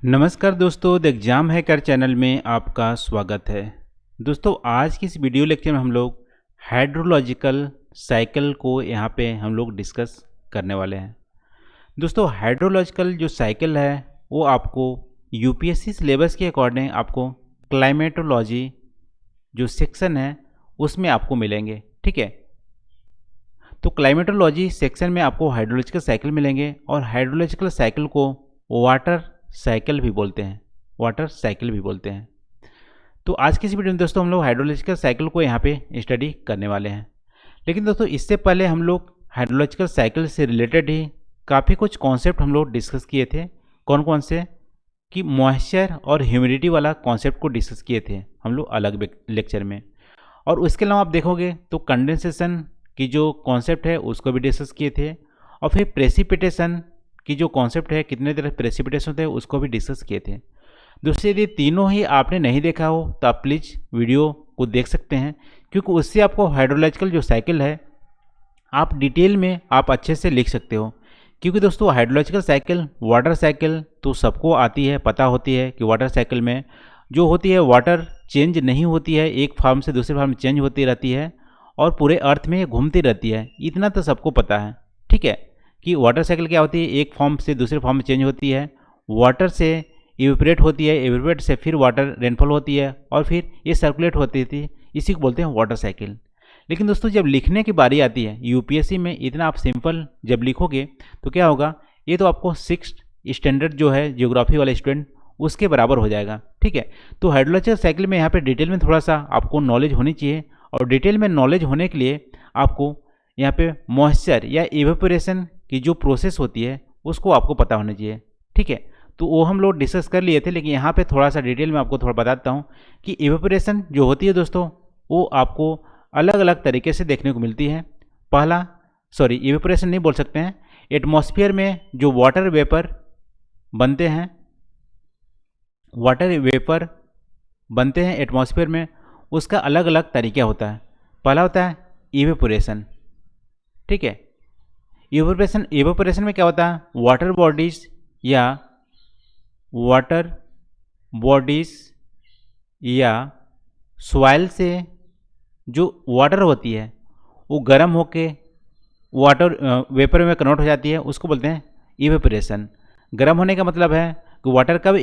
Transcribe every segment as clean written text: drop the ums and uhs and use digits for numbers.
नमस्कार दोस्तों, the exam hacker channel में आपका स्वागत है। दोस्तों, आज की इस वीडियो लेक्चर में हम लोग हाइड्रोलॉजिकल साइकिल को यहाँ पे हम लोग डिस्कस करने वाले हैं। दोस्तों, हाइड्रोलॉजिकल जो साइकिल है वो आपको यूपीएससी सिलेबस के अकॉर्डिंग आपको क्लाइमेटोलॉजी जो सेक्शन है उसमें आपको मिलेंगे। ठीक है, तो क्लाइमेटोलॉजी सेक्शन में आपको हाइड्रोलॉजिकल साइकिल मिलेंगे और हाइड्रोलॉजिकल साइकिल को वाटर साइकिल भी बोलते हैं, वाटर साइकिल भी बोलते हैं। तो आज की इस वीडियो में दोस्तों हम लोग हाइड्रोलॉजिकल साइकिल को यहाँ पे स्टडी करने वाले हैं। लेकिन दोस्तों इससे पहले हम लोग हाइड्रोलॉजिकल साइकिल से रिलेटेड ही काफ़ी कुछ कॉन्सेप्ट हम लोग डिस्कस किए थे। कौन कौन से? कि मॉइस्चर और ह्यूमिडिटी वाला कॉन्सेप्ट को डिस्कस किए थे हम लोग अलग लेक्चर में। और उसके अलावा आप देखोगे तो कंडेंसेशन की जो कॉन्सेप्ट है उसको भी डिस्कस किए थे। और फिर प्रेसिपिटेशन की जो कॉन्सेप्ट है, कितने तरह प्रेसिपिटेशन होते हैं, उसको भी डिस्कस किए थे। दोस्तों यदि तीनों ही आपने नहीं देखा हो तो आप प्लीज़ वीडियो को देख सकते हैं, क्योंकि उससे आपको हाइड्रोलॉजिकल जो साइकिल है आप डिटेल में आप अच्छे से लिख सकते हो। क्योंकि दोस्तों हाइड्रोलॉजिकल साइकिल, वाटर साइकिल तो सबको आती है, पता होती है कि वाटर साइकिल में जो होती है वाटर चेंज नहीं होती है, एक फार्म से दूसरे फार्म में चेंज होती रहती है और पूरे अर्थ में घूमती रहती है। इतना तो सबको पता है। ठीक है, कि वाटर साइकिल क्या होती है, एक फॉर्म से दूसरे फॉर्म में चेंज होती है, वाटर से इवेपोरेट होती है, इवेपोरेट से फिर वाटर रेनफॉल होती है और फिर ये सर्कुलेट होती थी, इसी को बोलते हैं वाटर साइकिल। लेकिन दोस्तों जब लिखने की बारी आती है यूपीएससी में, इतना आप सिंपल जब लिखोगे तो क्या होगा, ये तो आपको 6th स्टैंडर्ड जो है ज्योग्राफी वाले स्टूडेंट उसके बराबर हो जाएगा। ठीक है, तो हाइड्रोलॉजिकल साइकिल में यहाँ पे डिटेल में थोड़ा सा आपको नॉलेज होनी चाहिए और डिटेल में नॉलेज होने के लिए आपको यहाँ पे मॉइस्चर या इवेपोरेशन की जो प्रोसेस होती है उसको आपको पता होना चाहिए। ठीक है, तो वो हम लोग डिस्कस कर लिए थे, लेकिन यहाँ पे थोड़ा सा डिटेल में आपको थोड़ा बताता हूँ कि इवेपोरेशन जो होती है दोस्तों वो आपको अलग अलग तरीके से देखने को मिलती है। इवेपोरेशन नहीं बोल सकते हैं, एटमॉस्फेयर में जो वाटर वेपर बनते हैं, वाटर वेपर बनते हैं एटमॉस्फेयर में, उसका अलग अलग तरीका होता है। पहला होता है इवेपोरेशन। ठीक है, इवेपोरेशन में क्या होता है, वाटर बॉडीज या सॉइल से जो वाटर होती है वो गर्म होके वाटर वेपर में कन्वर्ट हो जाती है, उसको बोलते हैं इवेपोरेशन। गर्म होने का मतलब है कि वाटर कब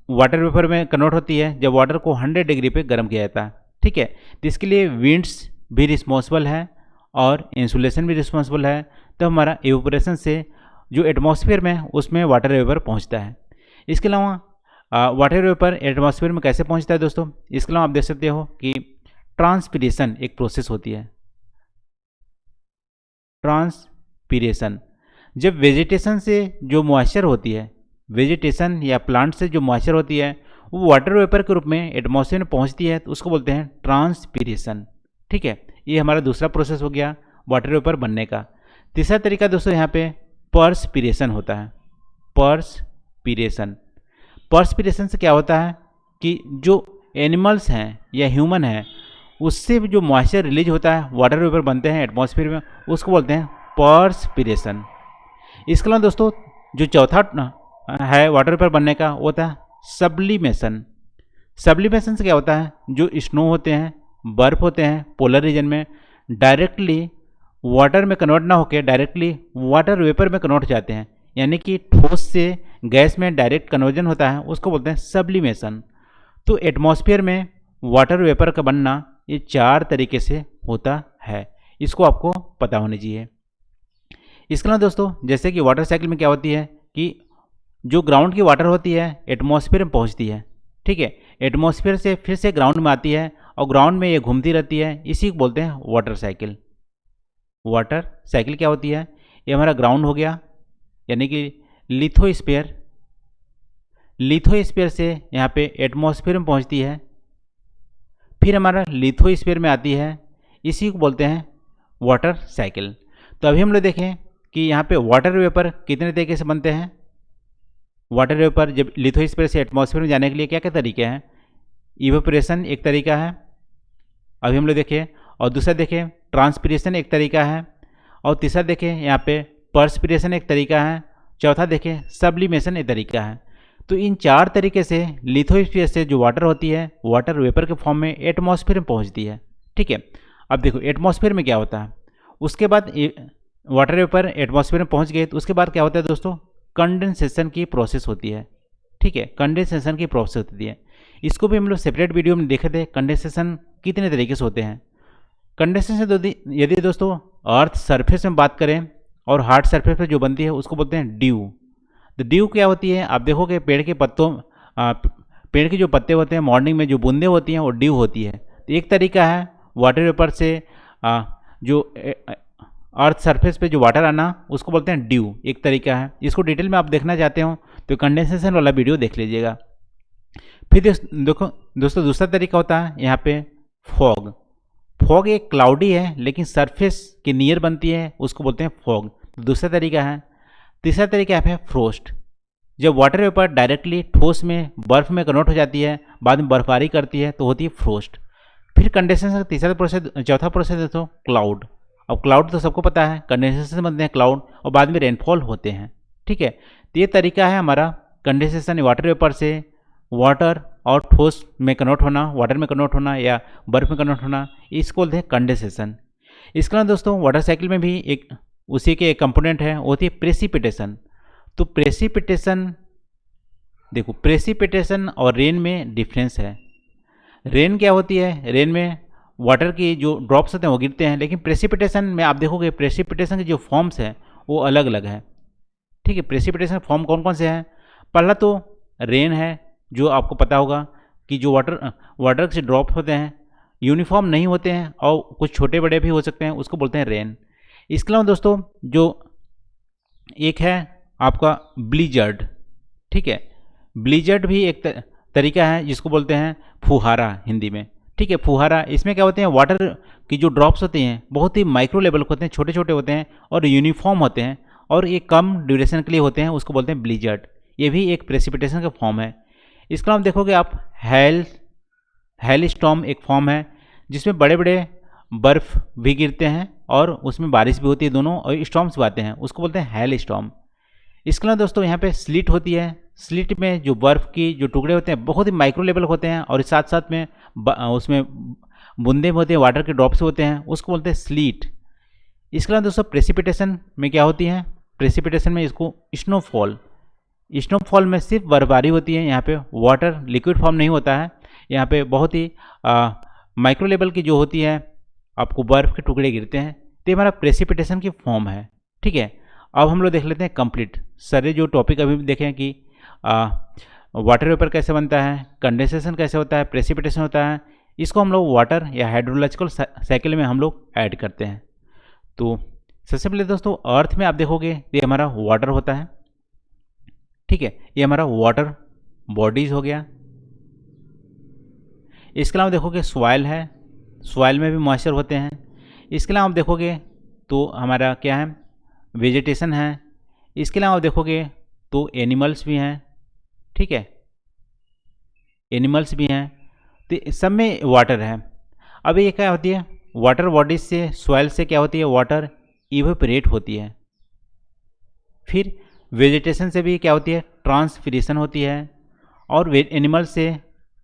वाटर वेपर में कन्वर्ट होती है, जब वाटर को 100 डिग्री पे गर्म किया जाता है। ठीक है, तो इसके लिए विंड्स भी रिस्पॉन्सिबल है और इंसुलेशन भी रिस्पॉन्सिबल है। तो हमारा इवेपोरेशन से जो एटमॉस्फेयर में उसमें वाटर वेपर पहुंचता है। इसके अलावा वाटर वेपर एटमॉस्फेयर में कैसे पहुंचता है दोस्तों, इसके अलावा आप देख सकते हो कि ट्रांसपीरेशन एक प्रोसेस होती है। ट्रांसपीरेशन जब वेजिटेशन से जो मॉइस्चर होती है, वेजिटेशन या प्लांट से जो मॉइस्चर होती है वो वाटर वेपर के रूप में एटमॉस्फेयर में पहुंचती है, तो उसको बोलते हैं ट्रांसपीरेशन। ठीक है, ये हमारा दूसरा प्रोसेस हो गया वाटर वेपर बनने का। तीसरा तरीका दोस्तों यहाँ पे पर्सपीरेशन होता है। पर्सपीरेशन से क्या होता है कि जो एनिमल्स हैं या ह्यूमन हैं उससे जो मॉइस्चर रिलीज होता है, वाटर वेपर बनते हैं एटमॉस्फेयर में, उसको बोलते हैं पर्सपीरेशन। इसके अलावा दोस्तों जो चौथा है वाटर वेपर बनने का वो होता है सब्लिमेशन। सब्लिमेशन से क्या होता है, जो स्नो होते हैं, बर्फ होते हैं पोलर रीजन में, डायरेक्टली वाटर में कन्वर्ट ना होकर डायरेक्टली वाटर वेपर में कन्वर्ट हो जाते हैं, यानी कि ठोस से गैस में डायरेक्ट कन्वर्जन होता है, उसको बोलते हैं सब्लिमेशन। तो एटमॉस्फेयर में वाटर वेपर का बनना ये 4 तरीके से होता है, इसको आपको पता होनी चाहिए। इसके अलावा दोस्तों जैसे कि वाटर साइकिल में क्या होती है कि जो ग्राउंड की वाटर होती है एटमॉस्फेयर में पहुंचती है। ठीक है, एटमॉस्फेयर से फिर से ग्राउंड में आती है और ग्राउंड में ये घूमती रहती है, इसी को बोलते हैं वाटर साइकिल। वाटर साइकिल क्या होती है, ये हमारा ग्राउंड हो गया, यानी कि लिथोस्फीयर से यहाँ पे एटमॉस्फेयर में पहुँचती है, फिर हमारा लिथोस्फीयर में आती है, इसी को बोलते हैं वाटर साइकिल। तो अभी हम लोग देखें कि यहाँ पे वाटर वेपर कितने तरीके से बनते हैं। वाटर वेपर जब लिथोस्फीयर से एटमॉस्फेयर में जाने के लिए क्या क्या तरीके हैं, इवेपोरेशन एक तरीका है, अभी हम लोग देखें, और दूसरा देखें ट्रांसपीरेशन एक तरीका है, और तीसरा देखें यहाँ पे पर्सपीरेशन एक तरीका है, चौथा देखें सब्लिमेशन एक तरीका है। तो इन 4 तरीके से लिथोस्फीयर से जो वाटर होती है वाटर वेपर के फॉर्म में एटमॉस्फेयर में पहुंचती है। ठीक है, अब देखो एटमॉस्फेयर में क्या होता है, उसके बाद वाटर वेपर एटमॉस्फेयर में पहुंच गए तो उसके बाद क्या होता है दोस्तों, कंडेंसेशन की प्रोसेस होती है। ठीक है, कंडेंसेशन की प्रोसेस होती है। इसको भी हम लोग सेपरेट वीडियो में देखे थे, कंडेंसेशन कितने तरीके से होते हैं। कंडेंसेशन यदि दोस्तों अर्थ सरफेस में बात करें और हार्ड सरफेस पर जो बनती है उसको बोलते हैं ड्यू। तो ड्यू क्या होती है, आप देखोगे पेड़ के पत्तों पेड़ के जो पत्ते होते हैं मॉर्निंग में जो बूंदें होती हैं वो ड्यू होती है। तो एक तरीका है वाटर वेपर से जो अर्थ सरफेस पे जो वाटर आना उसको बोलते हैं ड्यू, एक तरीका है। इसको डिटेल में आप देखना चाहते हो तो कंडेंसेशन वाला वीडियो देख लीजिएगा। फिर देखो दोस्तों दूसरा तरीका होता है यहाँ पे फॉग। फॉग एक क्लाउडी है लेकिन सरफेस के नियर बनती है, उसको बोलते हैं फॉग, दूसरा तरीका है। तीसरा तरीका है फ्रोस्ट, जब वाटर वेपर डायरेक्टली ठोस में बर्फ में कन्वर्ट हो जाती है, बाद में बर्फबारी करती है तो होती है फ्रोस्ट। फिर कंडेंसेशन का तीसरा प्रोसेस, चौथा प्रोसेस है तो क्लाउड। अब क्लाउड तो सबको पता है, कंडेंसेशन से बनते हैं क्लाउड और बाद में रेनफॉल होते हैं। ठीक है, तो ये तरीका है हमारा कंडेंसेशन वाटर वेपर से वाटर और ठोस में कन्वर्ट होना, वाटर में कन्वर्ट होना या बर्फ में कन्वर्ट होना, इसको बोलते हैं कंडेंसेशन। इसके अलावा दोस्तों वाटर साइकिल में भी एक उसी के एक कंपोनेंट है, वो होती है प्रेसिपिटेशन। तो प्रेसिपिटेशन देखो, प्रेसिपिटेशन और रेन में डिफरेंस है। रेन क्या होती है, रेन में वाटर की जो ड्रॉप्स होते हैं वो गिरते हैं, लेकिन प्रेसिपिटेशन में आप देखोगे प्रेसिपिटेशन के जो फॉर्म्स हैं वो अलग अलग है। ठीक है, प्रेसिपिटेशन फॉर्म कौन कौन से हैं, पहला तो रेन है, जो आपको पता होगा कि जो वाटर से ड्रॉप होते हैं यूनिफॉर्म नहीं होते हैं और कुछ छोटे बड़े भी हो सकते हैं, उसको बोलते हैं रेन। इसके अलावा दोस्तों जो एक है आपका ब्लीजर्ड। ठीक है, ब्लीजर्ड भी एक तरीका है जिसको बोलते हैं फुहारा हिंदी में। ठीक है, फुहारा, इसमें क्या होते हैं वाटर की जो ड्रॉप्स होते हैं बहुत ही माइक्रो लेवल के होते हैं, छोटे छोटे होते हैं और यूनिफॉर्म होते हैं और ये कम ड्यूरेशन के लिए होते हैं, उसको बोलते हैं ब्लीजर्ड। ये भी एक प्रेसिपिटेशन का फॉर्म है। इसके अलावा देखोगे आप हेल स्टॉर्म एक फॉर्म है जिसमें बड़े बड़े बर्फ़ भी गिरते हैं और उसमें बारिश भी होती है, दोनों और स्टॉर्म्स भी आते हैं, उसको बोलते हैं हेल स्टॉर्म। इसके अलावा दोस्तों यहाँ पे स्लिट होती है। स्लिट में जो बर्फ़ की जो टुकड़े होते हैं बहुत ही माइक्रो लेवल होते हैं और साथ साथ में उसमें बूंदे होते हैं, वाटर के ड्रॉप्स होते हैं, उसको बोलते हैं स्लीट। इसके अलावा दोस्तों प्रेसिपिटेशन में क्या होती है, प्रेसिपिटेशन में इसको स्नोफॉल। स्नोफॉल में सिर्फ बर्फबारी होती है, यहाँ पे वाटर लिक्विड फॉर्म नहीं होता है, यहाँ पे बहुत ही माइक्रो लेवल की जो होती है आपको बर्फ़ के टुकड़े गिरते हैं, तो हमारा प्रेसिपिटेशन की फॉर्म है। ठीक है, अब हम लोग देख लेते हैं कंप्लीट सारे जो टॉपिक अभी देखें कि वाटर वेपर कैसे बनता है, कंडेंसेशन कैसे होता है, प्रेसिपिटेशन होता है, इसको हम लोग वाटर या हाइड्रोलॉजिकल साइकिल में हम लोग ऐड करते हैं। तो सबसे पहले दोस्तों अर्थ में आप देखोगे ये हमारा वाटर होता है। ठीक है, ये हमारा वाटर बॉडीज हो गया। इसके अलावा देखोगे सॉइल है, सॉइल में भी मॉइस्चर होते हैं। इसके अलावा आप देखोगे तो हमारा क्या है, वेजिटेशन है। इसके अलावा आप देखोगे तो एनिमल्स भी हैं। ठीक है, एनिमल्स भी हैं, तो सब में वाटर है। अब ये क्या होती है, वाटर बॉडीज से सॉइल से क्या होती है, वाटर इवेपोरेट होती है। फिर वेजिटेशन से भी क्या होती है, ट्रांसपिरेशन होती है और एनिमल से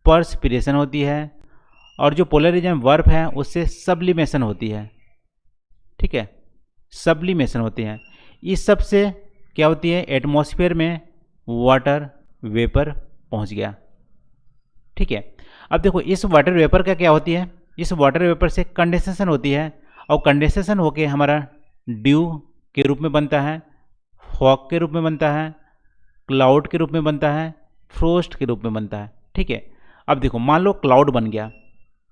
पर्सपिरेशन होती है और जो पोलर रीजन बर्फ है उससे सब्लिमेशन होती है। ठीक है, सब्लिमेशन होती है। इस सब से क्या होती है, एटमॉस्फेयर में वाटर वेपर पहुंच गया। ठीक है, अब देखो इस वाटर वेपर का क्या होती है, इस वाटर वेपर से कंडेंसेशन होती है और कंडेंसेशन होके हमारा ड्यू के रूप में बनता है, फॉग के रूप में बनता है, क्लाउड के रूप में बनता है, फ्रोस्ट के रूप में बनता है। ठीक है, अब देखो मान लो क्लाउड बन गया।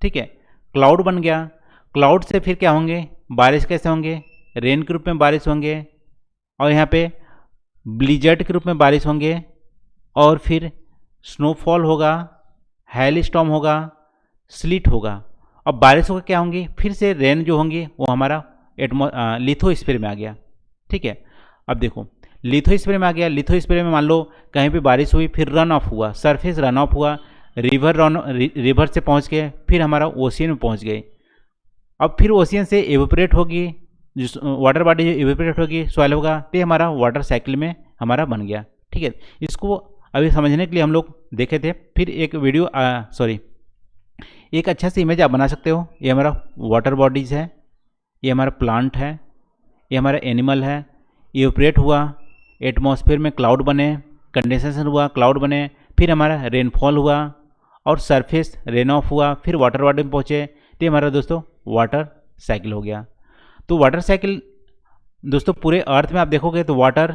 ठीक है, क्लाउड बन गया, क्लाउड से फिर क्या होंगे, बारिश कैसे होंगे, रेन के रूप में बारिश होंगे और यहाँ पे ब्लिजर्ड के रूप में बारिश होंगे और फिर स्नोफॉल होगा, हेल स्टॉर्म होगा, स्लिट होगा। अब बारिश होकर क्या होंगी, फिर से रेन जो होंगी वो हमारा लिथोस्फीयर में आ गया। ठीक है, अब देखो लिथोस्फीयर में आ गया। लिथोस्फीयर में मान लो कहीं पे बारिश हुई, फिर रन ऑफ हुआ, सरफेस रन ऑफ हुआ, रिवर से पहुंच के फिर हमारा ओशियन में पहुंच गई। अब फिर ओशियन से एवेपोरेट होगी, जो वाटर बॉडी जो एवेपोरेट होगी, सॉइल होगा, तो हमारा वाटर साइकिल में हमारा बन गया। ठीक है, इसको अभी समझने के लिए हम लोग देखे थे। फिर एक वीडियो एक अच्छा सी इमेज आप बना सकते हो। ये हमारा वाटर बॉडीज़ है, ये हमारा प्लांट है, ये हमारा एनिमल है, इवेपोरेट हुआ, एटमॉस्फेयर में क्लाउड बने, कंडेंसेशन हुआ, क्लाउड बने, फिर हमारा रेनफॉल हुआ और सरफेस रेन ऑफ हुआ, फिर वाटर बॉडी में पहुँचे। तो हमारा दोस्तों वाटर साइकिल हो गया। तो वाटर साइकिल दोस्तों पूरे अर्थ में आप देखोगे तो वाटर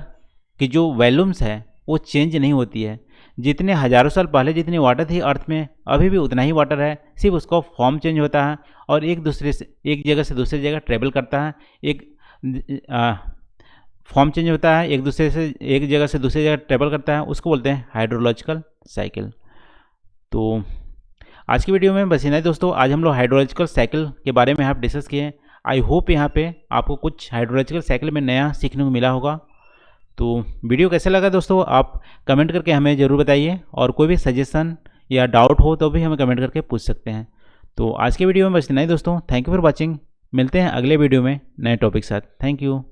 की जो वॉल्यूम्स है वो चेंज नहीं होती है। जितने हज़ारों साल पहले जितनी वाटर थी अर्थ में, अभी भी उतना ही वाटर है, सिर्फ उसका फॉर्म चेंज होता है और एक जगह से दूसरी जगह ट्रेवल करता है। एक फॉर्म चेंज होता है, एक जगह से दूसरी जगह ट्रेवल करता है, उसको बोलते हैं हाइड्रोलॉजिकल साइकिल। तो आज की वीडियो में बस इतना ही दोस्तों। आज हम लोग हाइड्रोलॉजिकल साइकिल के बारे में यहाँ डिस्कस किए। आई होप यहाँ पे आपको कुछ हाइड्रोलॉजिकल साइकिल में नया सीखने को मिला होगा। तो वीडियो कैसा लगा दोस्तों आप कमेंट करके हमें ज़रूर बताइए, और कोई भी सजेशन या डाउट हो तो भी हमें कमेंट करके पूछ सकते हैं। तो आज के वीडियो में बस इतना ही दोस्तों। Thank you for watching. मिलते हैं अगले वीडियो में नए टॉपिक के साथ। Thank you.